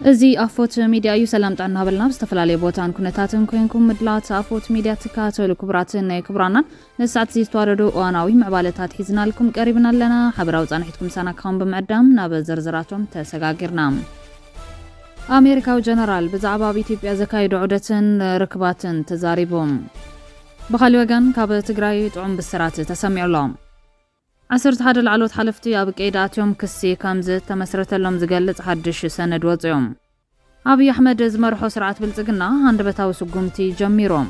እዚ ኣፎት ሚድያ እዩ ሰላም ጣና በልና ብዝተፈላለየ ቦታን ኩነታትን ኮይንኩም ምድላት ኣፎት ሚድያ ትካተሉ ክብራትን ናይ ክብራናን ነሳዓት ዝተዋረዱ እዋናዊ ምዕባለታት ሒዝናልኩም ቀሪብና ኣለና ሓበራዊ ጻንሒትኩም ሳናካውን ብምዕዳም ናብ ዝርዝራቶም ተሰጋጊርና ኣሜሪካዊ ጀነራል ብዛዕባ ኢትዮጵያ ዘካይዱ ዑደትን ርክባትን ተዛሪቦም ብኻልእ ወገን ካብ ትግራይ ጥዑም ብስራት ተሰሚዑሎም 11 ላዕሎት ሓለፍቲ ኣብ ቀይዳትዮም ክሲ ከምዝ ተመስረተሎም ዝገልጽ ሓድሽ ሰነድ ወጽዮም አብይ አሕመድ ዝመርሖ ስርዓት ብልጽግና አንደበታዊ ስጉምቲ ጀሚሮም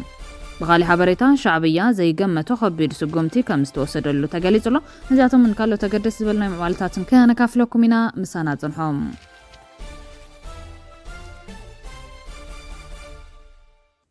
ብኻልእ ሓበሬታ ሻዕብያ ዘይገመቶ ከቢድ ስጉምቲ ከም ዝተወሰደሉ ተገሊጹሎ ነዚያቶም እንካሎ ተገደስ ዝበልና ምዕባለታትን ከነካፍለኩም ኢና ምሳና ጽንሖም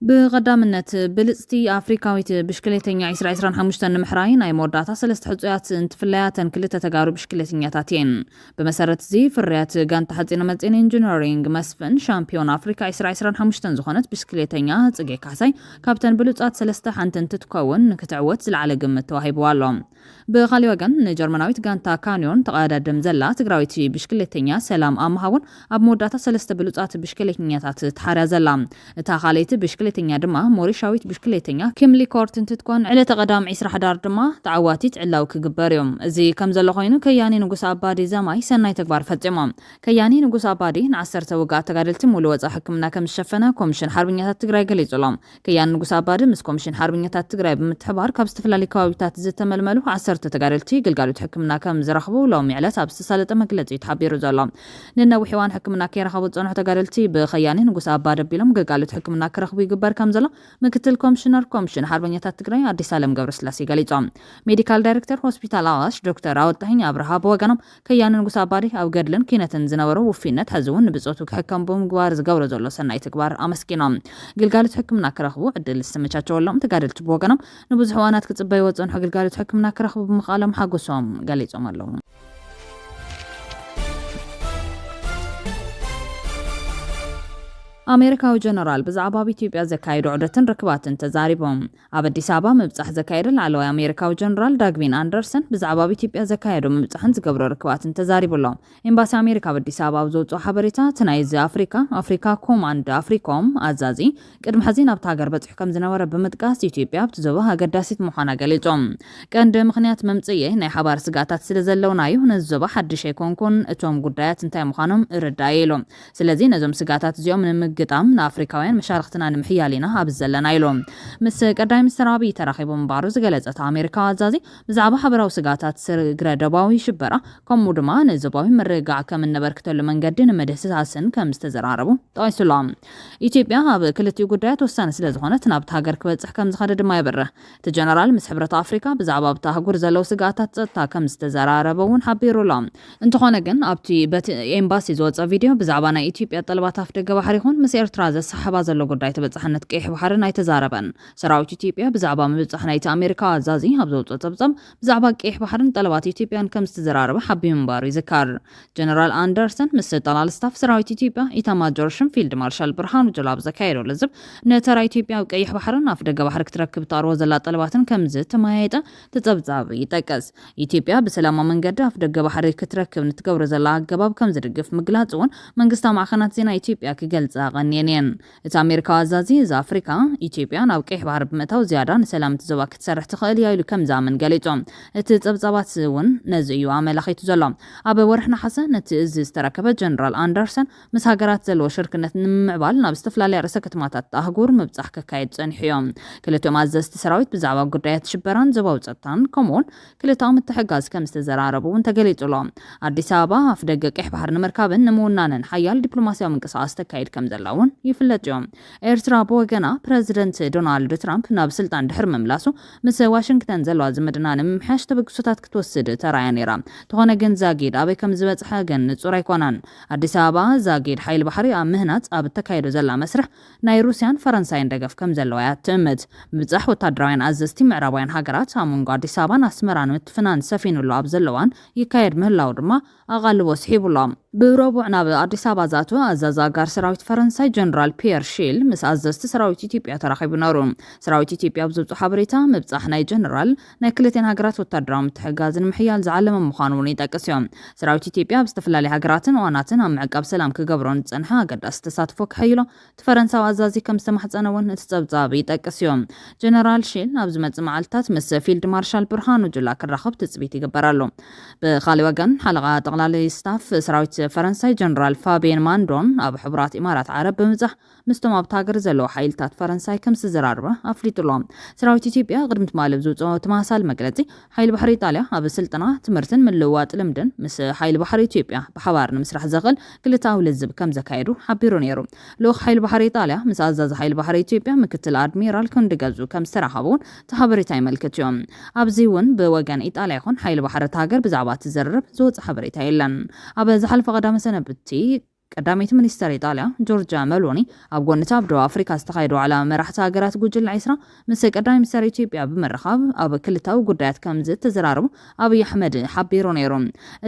ብቀዳምነት ብልጽቲ አፍሪካዊት ብሽክሌተኛ 2025 ንምሕራይ ናይ መወዳእታ 3 ሕጹያት እንትፍለያተን ክልተ ተጋሩ ብሽክሌተኛታት እየን ብመሰረት እዚ ፍርያት ጋንታ ሓጺነ መጽን ኢንጂነሪንግ መስፍን ሻምፒዮን አፍሪካ 2025 ዝኾነት ብሽክሌተኛ ጽጌ ካሳይ ካብተን ብሉጻት 3 ሓንቲ እንትትከውን ክትዕወት ዝለዓለ ግምት ተዋሂብዋ ኣሎ ብኻልእ ወገን ንጀርመናዊት ጋንታ ካኒዮን ተቀዳድም ዘላ ትግራዊት ብሽክሌተኛ ሰላም ኣምሃውን ኣብ መወዳእታ 3 ብሉጻት ብሽክሌተኛታት ተሓርያ ዘላ እታ ካልአይቲ ብሽክሌተኛ ድማ ሞሪሻዊት ብሽክሌተኛ ኪምሊ ኮርት እንትትኮን ዕለተ ቀዳም 20 ሓዳር ድማ ተዓዋቲት ዕላው ክግበር እዮም እዚ ከም ዘሎ ኮይኑ ከያኒ ንጉስ አባዲ ዘማይ ሰናይ ተግባር ፈጽሞም ከያኒ ንጉስ አባዲ ን10 ውግኣት ተጋደልቲ ሙሉ ወጻ ሕክምና ከም ዝሸፈነ ኮሚሽን ሓርበኛታት ትግራይ ገሊጹሎም ከያኒ ንጉስ አባዲ ምስ ኮሚሽን ሓርበኛታት ትግራይ ብምትሕባር ካብ ዝተፈላለዩ ከባቢታት ዝተመልመሉ 10 ተጋደልቲ ግልጋሎት ሕክምና ከም ዝረኽቡ ሎሚ ዕለት ኣብ ዝተሳለጠ መግለጺ ተሓቢሩ ዘሎ ንነዊሕ እዋን ሕክምና ከይረኸቡ ዝጸንሑ ተጋደልቲ ብከያኒ ንጉስ አባዲ ቢሎም ግልጋሎት ሕክምና ክረኽቡ ይግበር ከም ዘሎ ምክትል ኮሚሽነር ኮሚሽን ሓርበኛታት ትግራይ አዲስ ዓለም ገብረስላሴ ገሊጾም ሜዲካል ዳይሬክተር ሆስፒታል ኣዋሽ ዶክተር ኣወጣኝ አብርሃ በወገኖም ከያኒ ንጉስ አባዲ ኣብ ገድልን ኪነትን ዝነበሩ ውፊነት ሕዝውን ንብጾቱ ክሕከም ብምግባር ዝገብሮ ዘሎ ሰናይ ተግባር ኣመስኪኖም ግልጋሎት ሕክምና ክረኽቡ ዕድል ዝተመቻቸወሎም ተጋደልቲ በወገኖም ንብዙሕ እዋናት ክጽበዩ ዝጸንሑ ግልጋሎት ሕክምና ክረኽቡ ብምኻሎም ሓጎሶም ገሊጾም ኣለዉ አሜሪካዊ ጀነራል ብዛዕባ ኢትዮጵያ ዘካይዱ ዑደትን ርክባትን ተዛሪቦም ኣብ አዲስ አበባ ምብጻሕ ዘካይዱ ላዕለዋይ አሜሪካዊ ጀነራል ዳግቪን አንደርሰን ብዛዕባ ኢትዮጵያ ዘካይዱ ምብጻሕን ዝገብሮ ርክባትን ተዛሪቦሎም ኤምባሲ አሜሪካ በአዲስ አበባ ዘውጽኦ ሓበሬታ ትናይዝ አፍሪካ ኮማንድ አፍሪኮም አዛዚ ቅድሚ ሕዚ ናብታ ሃገር በጽሕ ከም ዝነበረ ብምጥቃስ ኢትዮጵያ ብትዞባ ኣገዳሲት ምዃና ገሊጾም ቀንዲ ምኽንያት መምጽኤ ናይ ሓባር ስጋታት ስለ ዘለውናዩ ነዞባ ሓድሽ ኣይኮንኩን እቶም ጉዳያት እንታይ ምዃኖም እርዳእ ኢሎም ስለዚ ነዞም ስጋታት እዚኦም ግጣም ንአፍሪካውያን መሻርክትና ንምሕያሊና ኣብ ዘለና ኢሎም ምስ ቀዳይ ሚኒስትር አብይ ተራኺቦም ባሩ ዝገለጸት አሜሪካ አዛዚ ብዛዕባ ሓበራዊ ስጋታት ስግረ ደባዊ ሽበራ ከምኡ ድማ ንዞባዊ ምርግጋዕ ከም ነበርክተሉ መንገዲ ንመድህስሳስን ከም ዝተዘራረቡ ጠቂሱሎም ኢትዮጵያ ኣብ ክልቲኡ ጉዳያት ወሳኒ ስለ ዝኾነት ናብቲ ሃገር ክበጽሕ ከም ዝኸደ ድማ ይብርህ እቲ ጀነራል ምስ ሕብረት አፍሪካ ብዛዕባ ኣብታ ሃገር ዘለው ስጋታት ጸጥታ ከም ዝተዘራረበውን ሓቢሩሎም እንተኾነ ግን ኣብቲ ኤምባሲ ዝወጸ ቪድዮ ብዛዕባ ናይ ኢትዮጵያ ጠለባት ኣፍ ደገ ባሕሪ ይኹን ምስ ኤርትራ ዘሰሓባ ዘሎ ጉዳይ ተበጻሕነት ቀይሕ ባሕርን ኣይተዛረበን ሰራዊት ኢትዮጵያ ብዛዕባ ምብጻሕ ናይቲ አሜሪካ አዛዚ ኣብ ዘውጽኦ ጸብጻብ ብዛዕባ ቀይሕ ባሕርን ጠለባት ኢትዮጵያን ከም ዝተዘራረበ ሓቢሩ ምንባሩ ይዝከር ጀነራል አንደርሰን ምስ ጠቅላላ ስታፍ ሰራዊት ኢትዮጵያ ኢታማጆር ሹም ፊልድ ማርሻል ብርሃኑ ጁላ ዘካየዶ ለዝብ ነተራ ኢትዮጵያ ኣብ ቀይሕ ባሕርን ኣፍ ደገ ባሕሪ ክትረክብ ተቕርቦ ዘላ ጠለባትን ከም ዝተማያየጠ ተጸብጻብ ይጠቀስ ኢትዮጵያ ብሰላማዊ መንገዲ ኣፍ ደገ ባሕሪ ክትረክብ ንትገብሮ ዘላ ኣገባብ ከም ዝድግፍ ምግላጽ እውን መንግስታዊ ማዕኸናት ዜና ኢትዮጵያ ክገልጻ ቀኒየን እቲ አሜሪካ አዛዚ አፍሪካ ኢትዮጵያ ናብ ቀይሕ ባሕሪ ብምእታው ዝያዳ ንሰላም ትዘባ ክትሰርሕ ትኽእል እያ ኢሉ ከም ዝኣምን ገሊጾም እቲ ጸብጻባት እውን ነዚ እዩ ኣመላኺቱ ዘሎ ኣብ ወርሒ ናሓሰ ነቲ እዚ ዝተረከበ ጀነራል አንደርሰን ምስ ሃገራት ዘለዎ ሽርክነት ንምዕባል ናብ ዝተፈላለዩ ርእሰ ከተማታት ኣህጉር ምብጻሕ ክካየድ ጸኒሑ እዮም ክልቲኦም ኣዘዝቲ ሰራዊት ብዛዕባ ጉዳያት ሽበራን ዞባዊ ጸጥታን ከምኡውን ክልቲኦም ምትሕጋዝ ከም ዝተዘራረቡ እውን ተገሊጹሎም አዲስ አበባ ኣፍ ደገ ቀይሕ ባሕሪ ንምርካብን ንምውናንን ሓያል ዲፕሎማስያዊ ምንቅስቓስ ተካይድ ከም ዘላውን ይፍለጥ እዮም ኤርትራ በወገና ፕሬዚደንት ዶናልድ ትራምፕ ናብ ስልጣን ድሕር መምላሱ ምስ ዋሽንግተን ዘለዋ ዝምድና ንምምሕያሽ ተበግሶታት ክትወስድ ተራእያ ነይራ ተኾነ ግን ዛጊድ ኣበይ ከም ዝበጽሐ ግን ንጹር ኣይኮነን አዲስ አበባ ዛጊድ ሓይሊ ባሕሪ ኣብ ምህናጽ ኣብ ተካይዶ ዘላ መስርሕ ናይ ሩስያን ፈረንሳይን ደገፍ ከም ዘለዋ ትእምት ምብጻሕ ወታደራውያን ኣዘዝቲ ምዕራባውያን ሃገራት ኣብ መንጎ አዲስ አበባን ኣስመራን ምትፍናን ሰፊኑሉ ኣብ ዘለዋን ይካየድ ምህላው ድማ ኣቓልቦ ስሒቡሎም ብረቡዕ ናብ አዲስ አበባ ዛቱ ኣዛዝ ኣጋር ሰራዊት ፈረንሳይ ፈረንሳይ ጀነራል ፒየር ሺል ምስ ኣዘዝቲ ሰራዊት ኢትዮጵያ ተራኺቡ ነይሩ። ሰራዊት ኢትዮጵያ ብዘውፅኦ ሓበሬታ ምብጻሕ ናይ ጀነራል ናይ ክልቴን ሃገራት ወታደራዊ ምትሕግጋዝን ምሕያል ዝዓለመ ምዃኑ እውን ይጠቅስ እዮም። ሰራዊት ኢትዮጵያ ብዝተፈላለዩ ሃገራትን እዋናትን ኣብ ምዕቃብ ሰላም ክገብሮን ዝጸንሐ ኣገዳሲ ተሳትፎ ክሕይሎ ተፈረንሳዊ ኣዛዚ ከም ዝተማሕፀነ እውን እቲ ጸብጻብ ይጠቅስ እዮም። ጀነራል ሺል ኣብ ዝመጽእ መዓልትታት ምስ ፊልድ ማርሻል ብርሃኑ ጁላ ክራኸብ ትጽቢት ይግበራሉ። ብኻልእ ወገን ሓለቓ ጠቕላሊ ስታፍ ሰራዊት ፈረንሳይ ጀነራል ፋቢየን ማንዶን ኣብ ሕቡራት ኢማራት ዓረብ ብምብጻሕ ምስቶም ኣብቲ ሃገር ዘለዉ ሓይልታት ፈረንሳይ ከም ዝዘራርበ ኣፍሊጡሎም። ሰራዊት ኢትዮጵያ ቅድሚ ትማሊ ብዝውፅኦ ተመሳሳሊ መግለጺ ሓይሊ ባሕሪ ኢጣልያ ኣብ ስልጠና ትምህርትን ምልውዋጥ ልምድን ምስ ሓይሊ ባሕሪ ኢትዮጵያ ብሓባር ንምስራሕ ዘኽእል ክልታዊ ልዝብ ከም ዘካየዱ ሓቢሩ ነይሩ። ልኡኽ ሓይሊ ባሕሪ ኢጣልያ ምስ ኣዛዚ ሓይሊ ባሕሪ ኢትዮጵያ ምክትል ኣድሚራል ክንዲገዙ ከም ዝተራኸቡ እውን ተሓበሬታ ይመልክት እዮም። ኣብዚ እውን ብወገን ኢጣልያ ይኹን ሓይሊ ባሕሪ እቲ ሃገር ብዛዕባ ትዘርብ ዝወፅእ ሓበሬታ የለን። ኣብ ዝሓለፈ ቀዳመ ሰነብቲ ቀዳመይቲ ሚኒስተር ኢጣልያ ጆርጂያ ሜሎኒ ኣብ ጎኒታ ኣብ ደቡብ ኣፍሪካ ዝተኻየዱ ዋዕላ መራሕቲ ሃገራት ጉጅለ 20 ምስ ቀዳማይ ሚኒስተር ኢትዮጵያ ብምርኻብ ኣብ ክልታዊ ጉዳያት ከም ዝተዘራረቡ ኣብይ ኣሕመድ ሓቢሩ ነይሩ።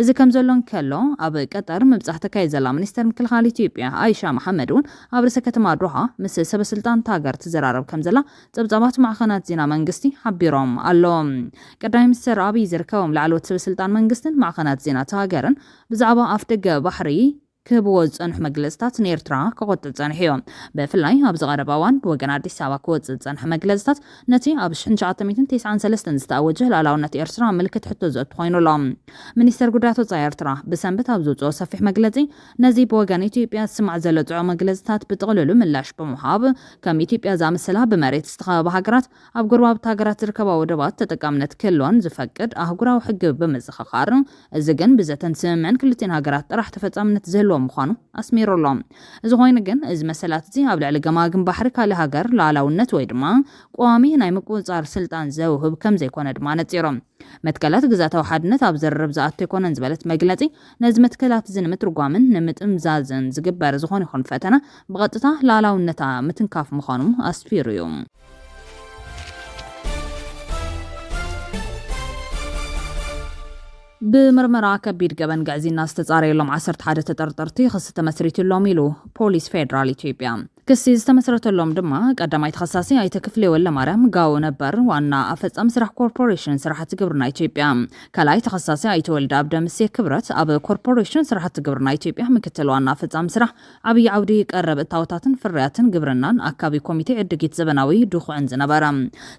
እዚ ከም ዘሎን ከሎ ኣብ ቀጠር ምብጻሕ ተካይድ ዘላ ሚኒስተር ምክልኻል ኢትዮጵያ አይሻ መሐመድ እውን ኣብ ርእሰ ከተማ ዶሃ ምስ ሰበስልጣን ሃገር ትዘራረብ ከም ዘላ ጸብጻባት ማዕኸናት ዜና መንግስቲ ሓቢሮም ኣሎም። ቀዳማይ ሚኒስተር ኣብይ ዝርከቦም ላዕለዎት ሰበስልጣን መንግስትን ማዕኸናት ዜና ሃገርን ብዛዕባ ኣፍደገ ባሕሪ ክህብዎ ዝጸንሑ መግለጽታት ንኤርትራ ክቆጽል ጸኒሑ እዮም። ብፍላይ ኣብ ዝቐረበ እዋን ብወገን ኣዲስ ኣበባ ክወጽእ ዝጸንሐ መግለጽታት ነቲ ኣብ 1993 ዝተኣወጀ ሉዓላውነት ኤርትራ ምልክት ሕቶ ዘእቱ ኮይኑሎም። ሚኒስተር ጉዳያት ወጻኢ ኤርትራ ብሰንበት ኣብ ዘውፅኦ ሰፊሕ መግለጺ ነዚ ብወገን ኢትዮጵያ ዝስማዕ ዘሎ ጽዑቕ መግለጽታት ብጥቕልሉ ምላሽ ብምሃብ ከም ኢትዮጵያ ዝኣመሰላ ብመሬት ዝተኸበባ ሃገራት ኣብ ጎረባብቲ ሃገራት ዝርከባ ወደባት ተጠቃምነት ክህልወን ዝፈቅድ ኣህጉራዊ ሕጊ ብምዝኽኻር እዚ ግን ብዘተን ስምምዕን ክልቴን ሃገራት ጥራሕ ተፈጻምነት ዝህልዎ ምዃኑ ኣስሚሩሎም። እዚ ኮይኑ ግን እዚ መሰላት እዚ ኣብ ልዕሊ ገማግም ባሕሪ ካልእ ሃገር ሉዓላውነት ወይ ድማ ቋሚ ናይ ምቁፅጻር ስልጣን ዘውህብ ከም ዘይኮነ ድማ ነፂሮም። መትከላት ግዛታዊ ሓድነት ኣብ ዘርብ ዝኣቱ ይኮነን ዝበለት መግለጺ ነዚ መትከላት እዚ ንምትርጓምን ንምጥምዛዝን ዝግበር ዝኾነ ይኹን ፈተና ብቐጥታ ሉዓላውነታ ምትንካፍ ምዃኑ ኣስፊሩ እዩ። ብምርመራ ከቢድ ገበን ጋዜና ዝተጻረየሎም 11 ተጠርጠርቲ ክስ ተመስሪቱሎም ኢሉ ፖሊስ ፌደራል ኢትዮጵያ ክስ ዝተመስረተሎም ድማ ቀዳማይ ተኸሳሲ ኣይተ ክፍሌ ወለማርያም ጋው ነበር ዋና ኣፈጻሚ ስራሕ ኮርፖሬሽን ስራሕቲ ግብርና ኢትዮጵያ ካልኣይ ተኸሳሲ ኣይተ ወልደ ኣብ ደምሴ ክብረት ኣብ ኮርፖሬሽን ስራሕቲ ግብርና ኢትዮጵያ ምክትል ዋና ኣፈጻሚ ስራሕ ዓብይ ዓውዲ ቀረብ እታወታትን ፍርያትን ግብርናን ኣካቢ ኮሚቴ ዕድጊት ዘበናዊ ድኹዕን ዝነበረ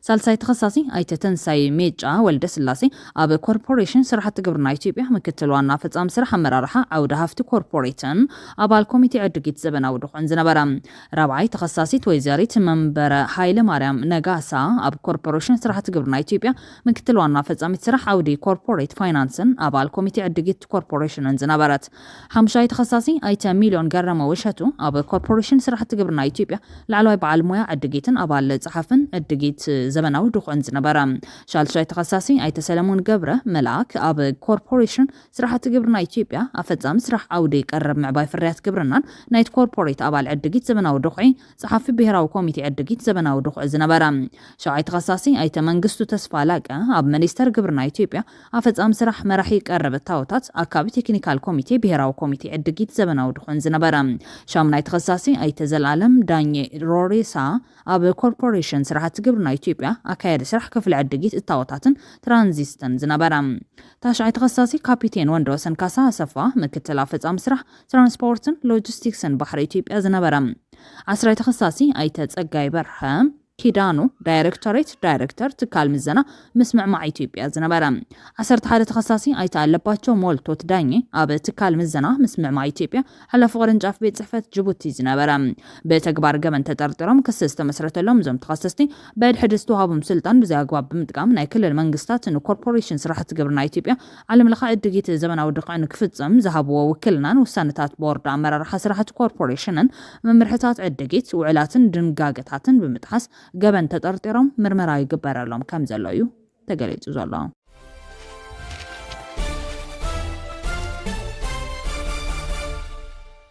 ሳልሳይ ተኸሳሲ ኣይተ ተንሳይ ሜጫ ወልደ ስላሴ ኣብ ኮርፖሬሽን ስራሕቲ ግብርና ኢትዮጵያ ምክትል ዋና ኣፈጻሚ ስራሕ ኣመራርሓ ዓውዲ ሃፍቲ ኮርፖሬትን ኣባል ኮሚቴ ዕድጊት ዘበናዊ ድኹዕን ዝነበረ ራብዓይ ተኸሳሲት ወይዘሪት መንበረ ሃይለ ማርያም ነጋሳ ኣብ ኮርፖሬሽን ስራሕቲ ግብርና ኢትዮጵያ ምክትል ዋና ፈጻሚት ስራሕ ዓውዲ ኮርፖሬት ፋይናንስን ኣባል ኮሚቴ ዕድጊት ኮርፖሬሽንን ዝነበረት ሓምሻይ ተኸሳሲ ኣይተ ሚሊዮን ገረመ ወሸቱ ኣብ ኮርፖሬሽን ስራሕቲ ግብርና ኢትዮጵያ ላዕለዋይ በዓል ሞያ ዕድጊትን ኣባል ጽሓፍን ዕድጊት ዘበናዊ ድኹዕን ዝነበረ ሻልሻይ ተኸሳሲ ኣይተ ሰለሞን ገብረ መልኣክ ኣብ ኮርፖሬሽን ስራሕቲ ግብርና ኢትዮጵያ ኣፈጻሚ ስራሕ ዓውዲ ቀረብ ምዕባይ ፍርያት ግብርናን ናይት ኮርፖሬት ኣባል ዕድጊት ዘበናዊ ድኹዒ ጽሓፊ ብሄራዊ ኮሚቴ ዕድጊት ዘበናዊ ድኹዕ ዝነበረ ሻውዓይ ተኸሳሲ ኣይተ መንግስቱ ተስፋ ላቀ ኣብ ሚኒስተር ግብርና ኢትዮጵያ ኣፈጻሚ ስራሕ መራሒ ቀረብ እታወታት ኣካቢ ቴክኒካል ኮሚቴ ብሄራዊ ኮሚቴ ዕድጊት ዘበናዊ ድኹዕን ዝነበረ ሻምናይ ተኸሳሲ ኣይተ ዘላለም ዳኘ ሮሬሳ ኣብ ኮርፖሬሽን ስራሕቲ ግብርና ኢትዮጵያ ኣካየዲ ስራሕ ክፍሊ ዕድጊት እታወታትን ትራንዚስትን ዝነበረ ታሽዓይ ተኸሳሲ ካፒቴን ወንደወሰን ካሳ ኣሰፋ ምክትል ኣፈጻሚ ስራሕ ትራንስፖርትን ሎጂስቲክስን ባሕሪ ኢትዮጵያ ዝነበረ 10 ተኸሳሲ ኣይተ ጸጋይ በርሀ ኪዳኑ ዳይሬክቶሬት ዳይሬክተር ትካል ምዘና ምስምዕማዕ ኢትዮጵያ ዝነበረ 11 ተኸሳሲ ኣይተ ኣለባቸው ሞልቶት ዳኘ ኣብ ትካል ምዘና ምስምዕማዕ ኢትዮጵያ ሓላፊ ቅርንጫፍ ቤት ጽሕፈት ጅቡቲ ዝነበረ በተግባር ገበን ተጠርጢሮም ክስ ዝተመስረተሎም እዞም ተኸሰስቲ ብድሕሪ ዝተዋሃቦም ስልጣን ብዘይ ኣግባብ ብምጥቃም ናይ ክልል መንግስታት ንኮርፖሬሽን ስራሕቲ ግብርና ኢትዮጵያ ዓለም ለኸ ዕድጊት ዘበናዊ ድኹዕ ንክፍጽም ዝሃብዎ ውክልናን ውሳነታት ቦርድ ኣመራርሓ ስራሕቲ ኮርፖሬሽንን መምርሕታት ዕድጊት ውዕላትን ድንጋጌታትን ብምጥሓስ ገበን ተጠርጢሮም ምርመራ ይግበረሎም ከም ዘሎ እዩ ተገሊጹ ዘሎ።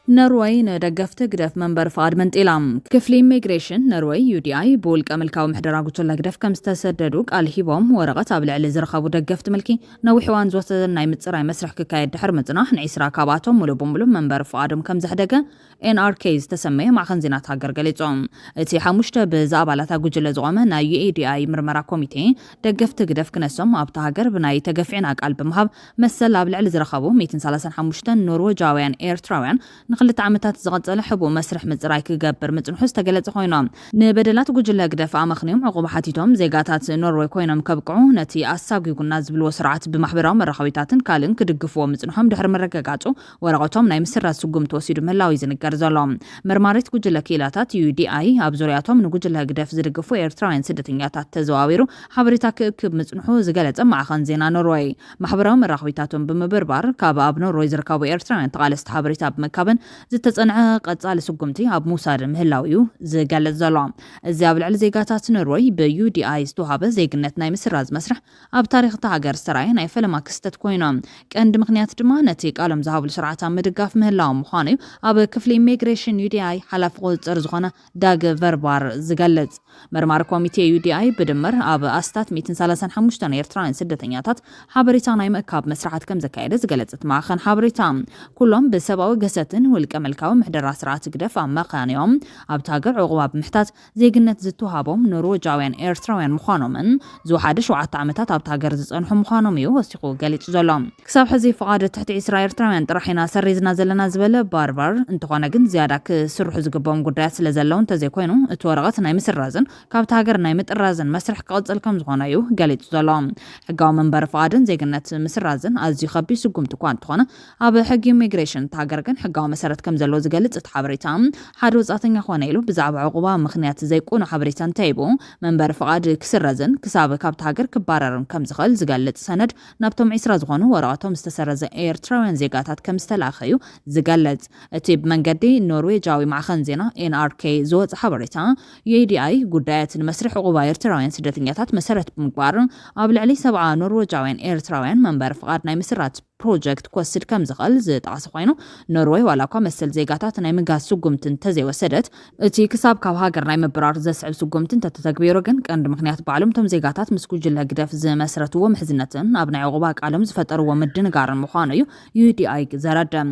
نروي ندقفت قدف منبر فاد من تيلام كفلي إميغريشن نروي UDI بولك أملكاو محدرا قوتو قدف كم استسددوك الهيبوم ورغت قبل على زرخابو دقفت ملكي نوي حوان زوتدن ناي متصراي مسرح كايد دحر متناح نعيسرا كاباتهم ملو بملو منبر فادم كم زحدقة NRKs تسميه مع خنزينات هاجر قليتهم اتي حموشته بزابالتا قجل زغومه نا UADI مرمرا كوميتي دقفت قدف كنسهم ابتا هاجر بناي تقفعين عقال بمهاب مسل قبل على زرخابو 235 نرويجاويان إيرتراويان نخلت عمتات زغطله حبو مسرح مزراي كغبر مصنحوس تغلص خوينم نبدلات ጉጅለ ግደፍ አመኽኒዮም ዕቁባ ሓቲቶም ዜጋታት ኖርዌይ ኮይኖም ከብቅዑ ነቲ ኣሳጊጉና ዝብልዎ ስርዓት ብማሕበራዊ መራኸቢታትን ካልእን ክድግፍዎ ምጽንሖም ድሕሪ መረጋጋጹ ወረቐቶም ናይ ምስራት ስጉም ተወሲዱ ምህላው ይዝንገር ዘሎ መርማሪት ጉጅለ ኪላታት UDI ኣብ ዙርያቶም ንጉጅለ ግደፍ ዝድግፉ ኤርትራውያን ስደተኛታት ተዘዋዊሩ ሓበሬታ ክእክብ ምጽንሑ ዝገለጸ ማዕኸን ዜና ኖርዌይ ማሕበራዊ መራኸቢታቶም ብምብርባር ካብ ኣብ ኖርዌይ ዝርከቡ ኤርትራውያን ተቓለስቲ ሓበሬታ ብምካብን ዝተጸንዐ ቀጻሊ ስጉምቲ ኣብ ሙሳድ ምህላው እዩ ዝገልጽ ዘሎ እዚ ኣብ ልዕሊ ዜጋታት ኖርዌይ ብUDI ዝተዋሃበ ዜግነት ናይ ምስራዝ መስርሕ ኣብ ታሪኽ እታ ሃገር ዝተራእየ ናይ ፈለማ ክስተት ኮይኖም ቀንዲ ምኽንያት ድማ ነቲ ቃሎም ዝሃብሉ ስርዓት ምድጋፍ ምህላው ምዃኑ እዩ ኣብ ክፍሊ ኢሚግሬሽን UDI ሓላፊ ቁፅር ዝኾነ ዳግ ቨርባር ዝገልጽ መርማሪ ኮሚቴ UDI ብድምር ኣብ ኣስታት 135 ኤርትራውያን ስደተኛታት ሓበሬታ ናይ ምእካብ መስራሕት ከም ዘካየደ ዝገለጸት ማዕኸን ሓበሬታ ኩሎም ብሰብኣዊ ገሰትን ውልቀ መልካዊ ምሕደራ ስርዓት ግደፍ ኣብ መኻንዮም ኣብቲ ሃገር ዕቁባ ብምሕታት ዜግነት ዝተዋሃቦም ኖርዌጃውያን ኤርትራውያን ምዃኖምን ዝወሓደ 7 ዓመታት ኣብቲ ሃገር ዝጸንሑ ምዃኖም እዩ ወሲኹ ገሊጹ ዘሎ ክሳብ ሕዚ ፍቓድ ትሕቲ 20 ኤርትራውያን ጥራሕና ሰሪዝና ዘለና ዝበለ ባርባር እንተኾነ ግን ዝያዳ ክስርሑ ዝግባኦም ጉዳያት ስለ ዘለውን እንተዘይኮይኑ እቲ ወረቐት ናይ ምስራዝን ካብቲ ሃገር ናይ ምጥራዝን መስርሕ ክቕጽል ከም ዝኾነ እዩ ገሊጹ ዘሎ ሕጋዊ መንበሪ ፍቓድን ዜግነት ምስራዝን ኣዝዩ ከቢድ ስጉምቲ እኳ እንተኾነ ኣብ ሕጊ ኢሚግሬሽን እቲ ሃገር ግን ሕጋዊ መሰረት ከም ዘሎ ዝገልጽ እቲ ሓበሬታ ሓደ ወጻእተኛ ኮነ ኢሉ ብዛዕባ ዕቁባ ምኽንያት ዘይቆኑ ሓበሬታ እንተይቡ መንበሪ ፍቓድ ክስረዝን ክሳብ ካብቲ ሃገር ክባረርን ከም ዝኽእል ዝገልጽ ሰነድ ናብቶም 20 ዝኾኑ ወረቐቶም ዝተሰረዘ ኤርትራውያን ዜጋታት ከም ዝተላኸዩ ዝገልጽ እቲ ብመንገዲ ኖርዌጃዊ ማዕኸን ዜና NRK ዝወጽ ሓበሬታ UDI ጉዳያት ንመስርሕ ዕቁባ ኤርትራውያን ስደተኛታት መሰረት ብምግባር ኣብ ልዕሊ 70 ኖርዌጃውያን ኤርትራውያን መንበሪ ፍቓድ ናይ ምስራት ፕሮጀክት ኮስድ ከም ዝኽእል ዝጠቕስ ኮይኑ ኖርዌይ ዋላኳ መሰል ዜጋታት ናይ ምጋዝ ስጉምትን ተዘይወሰደት እቲ ክሳብ ካብ ሃገር ናይ ምብራር ዘስዕብ ስጉምትን ተተግቢሩ ግን ቀንዲ ምኽንያት ባዕሎም ቶም ዜጋታት ምስ ጉጅለ ግደፍ ዝመስረትዎ ምሕዝነትን ኣብ ናይ ዕቁባ ቃሎም ዝፈጠርዎ ምድንጋርን ምዃኑ እዩ UDI ዘረደም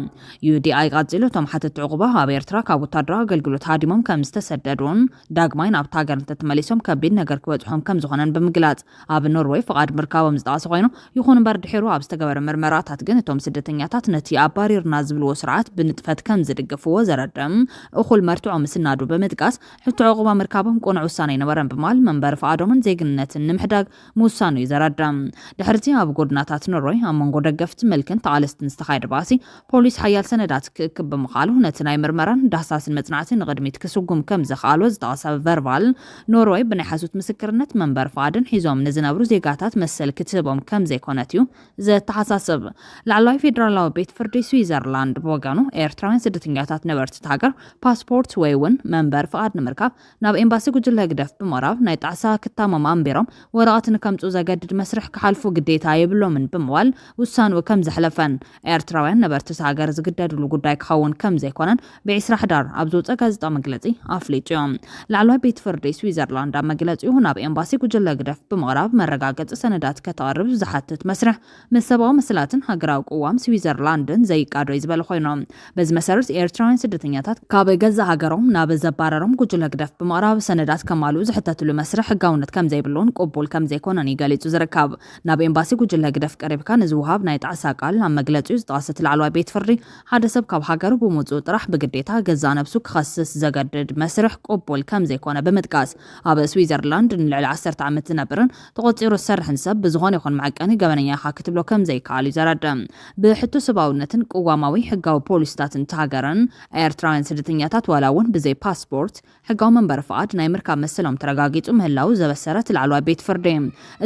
UDI ቀፂሉ ቶም ሓተቲ ዕቁባ ኣብ ኤርትራ ካብ ወታደራዊ ኣገልግሎት ሃዲሞም ከም ዝተሰደዱን ዳግማይ ናብቲ ሃገር እንተተመሊሶም ከቢድ ነገር ክበጽሖም ከም ዝኾነን ብምግላጽ ኣብ ኖርዌይ ፍቓድ ምርካቦም ዝጠቕስ ኮይኑ ይኹን እምበር ድሒሩ ኣብ ዝተገበረ ምርመራታት ግን እቶም ስደተኛታት ነቲ ኣባሪርና ዝብልዎ ስርዓት ብንጥፈት ከም ዝድግፍዎ ዘረድም እኹል መርትዖም ምስናዱ ብምጥቃስ ሕቶ ዕቁባ ምርካቦም ቁኑዕ ውሳነ ይነበረን ብማል መንበሪ ፍቓዶምን ዜግነትን ንምሕዳግ ምውሳኑ እዩ ዘረድም ድሕርቲ ኣብ ጎድናታት ኖርዌይ ኣብ መንጎ ደገፍቲ መልክን ተቓለስትን ዝተኻየደ ባእሲ ፖሊስ ሓያል ሰነዳት ክእክብ ብምኻሉ ነቲ ናይ ምርመራን ዳህሳስን መጽናዕትን ንቕድሚት ክስጉም ከም ዘኽኣልዎ ዝጠቐሰ ቨርባል ኖርዌይ ብናይ ሓሱት ምስክርነት መንበሪ ፍቓድን ሒዞም ንዝነብሩ ዜጋታት መሰል ክትህቦም ከም ዘይኮነት እዩ ዘተሓሳስብ ላዕለዋይ ፌደራላዊ ቤት ፍርዲ ስዊዘርላንድ ብወገኑ ኤርትራውያን ስደተኛታት ነበርቲ ሃገር ፓስፖርት ወይ እውን መንበሪ ፍቓድ ንምርካብ ናብ ኤምባሲ ጉጅለ ግደፍ ብምቕራብ ናይ ጣዕሳ ክታሞም ኣንቢሮም ወረቐት ንከምጽኡ ዘገድድ መስርሕ ክሓልፉ ግዴታ የብሎምን ብምባል ውሳንኡ ከም ዘሕለፈን ኤርትራውያን ነበርቲ ሃገር ዝግደድሉ ጉዳይ ክኸውን ከም ዘይኮነን ብ20 ሕዳር ኣብ ዝወፀ ጋዜጣ መግለጺ ኣፍሊጡ እዮም ላዕለዋይ ቤት ፍርዲ ስዊዘርላንድ ኣብ መግለጺኡ ናብ ኤምባሲ ጉጅለ ግደፍ ብምቕራብ መረጋገጺ ሰነዳት ከተቕርብ ዝሓትት መስርሕ ምስ ሰብኣዊ መስላትን ሃገራዊ ቅዋም ስዊዘርላንድን ዘይቃዶ ዝበለ ኮይኖም በዚ መሰረት ኤርትራውያን ስደተኛታት ካብ ገዛ ሃገሮም ናብ ዘባረሮም ጉጅለ ግደፍ ብምቕራብ ሰነዳት ከማልኡ ዝሕተትሉ መስርሕ ሕጋውነት ከም ዘይብሉን ቅቡል ከም ዘይኮነን ይገሊጹ ዝርከብ ናብ ኤምባሲ ጉጅለ ግደፍ ቀሪብካ ንዝውሃብ ናይ ጣዕሳ ቃል ኣብ መግለጺኡ ዝጠቐሰት ላዕለዋይ ቤት ፍርዲ ሓደ ሰብ ካብ ሃገሩ ብምውፅኡ ጥራሕ ብግዴታ ገዛ ነብሱ ክኸስስ ዘገድድ መስርሕ ቅቡል ከም ዘይኮነ ብምጥቃስ ኣብ ስዊዘርላንድ ንልዕሊ 10 ዓመት ዝነብርን ተቆፂሩ ዝሰርሕን ሰብ ብዝኾነ ይኹን መዐቀኒ ገበነኛኻ ክትብሎ ከም ዘይከኣል እዩ ዘረድም ብሕቶ ሰብኣውነትን ቅዋማዊ ሕጋዊ ፖሊስታትን ተሃገረን ኤርትራውያን ስደተኛታት ዋላ እውን ብዘይ ፓስፖርት ሕጋዊ መንበሪ ፍቓድ ናይ ምርካብ መሰሎም ተረጋጊጹ ምህላው ዘበሰረት ላዕለዋይ ቤት ፍርዲ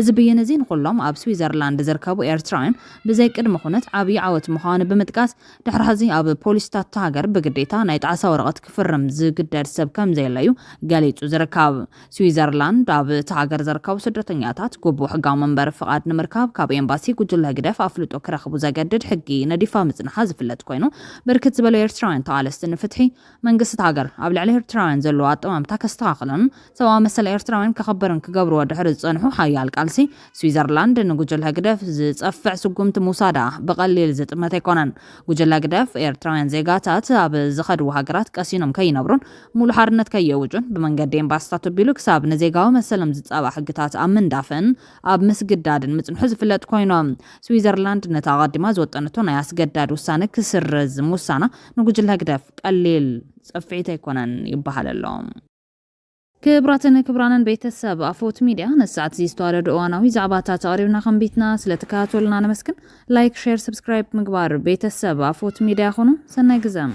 እዚ ብይን እዚ ንኩሎም ኣብ ስዊዘርላንድ ዝርከቡ ኤርትራውያን ብዘይ ቅድሚ ኩነት ዓብዪ ዓወት ምዃኑ ብምጥቃስ ድሕሪ ሕዚ ኣብ ፖሊስታት ተሃገር ብግዴታ ናይ ጣዕሳ ወረቐት ክፍርም ዝግደድ ሰብ ከም ዘየለዩ ገሊጹ ዝርከብ ስዊዘርላንድ ኣብ ተሃገር ዝርከቡ ስደተኛታት ግቡእ ሕጋዊ መንበሪ ፍቓድ ንምርካብ ካብ ኤምባሲ ጉጅለ ግደፍ ኣፍልጦ ክረኽቡ ንክረክቡ ዘገድድ ሕጊ ነዲፋ ምጽናሓ ዝፍለጥ ኮይኑ ብርክት ዝበሉ ኤርትራውያን ተቃለስቲ ንፍትሒ መንግስቲ ሃገር ኣብ ልዕሊ ኤርትራውያን ዘለዎ ኣጠማምታ ከስተኻኽለን ሰብኣዊ መሰለ ኤርትራውያን ከኸበርን ክገብርዎ ድሕሪ ዝጸንሑ ሓያል ቃልሲ ስዊዘርላንድ ንጉጅለ ግደፍ ዝጸፍዕ ስጉምቲ ሙሳዳ ብቐሊል ዝጥመት ኣይኮነን ጉጅለ ግደፍ ኤርትራውያን ዜጋታት ኣብ ዝኸድዎ ሃገራት ቀሲኖም ከይነብሩን ሙሉ ሓርነት ከየውጩን ብመንገዲ ኤምባሲታት ኣቢሉ ክሳብ ንዜጋዊ መሰለም ዝጸባእ ሕግታት ኣብ ምንዳፍን ኣብ ምስግዳድን ምጽንሑ ዝፍለጥ ኮይኖም ስዊዘርላንድ ነታ ቀዲማ ዝወጠነቶ ናይ ኣስገዳድ ውሳነ ክስርዝ ሙሳና ንጉጅለ ግደፍ ቀሊል ጽፍዒት ኣይኮነን ይበሃል ኣሎ ክብራንን ቤተሰብ ኣፎት ሚድያ ነሳዓት ዝተዋለዱ እዋናዊ ዛዕባታት ተቕሪብና ከንቢትና ስለተከታተሉና ነመስግን ላይክ ሼር ሰብስክራይብ ምግባር ቤተሰብ ኣፎት ሚድያ ኾኑ ሰናይ ግዘም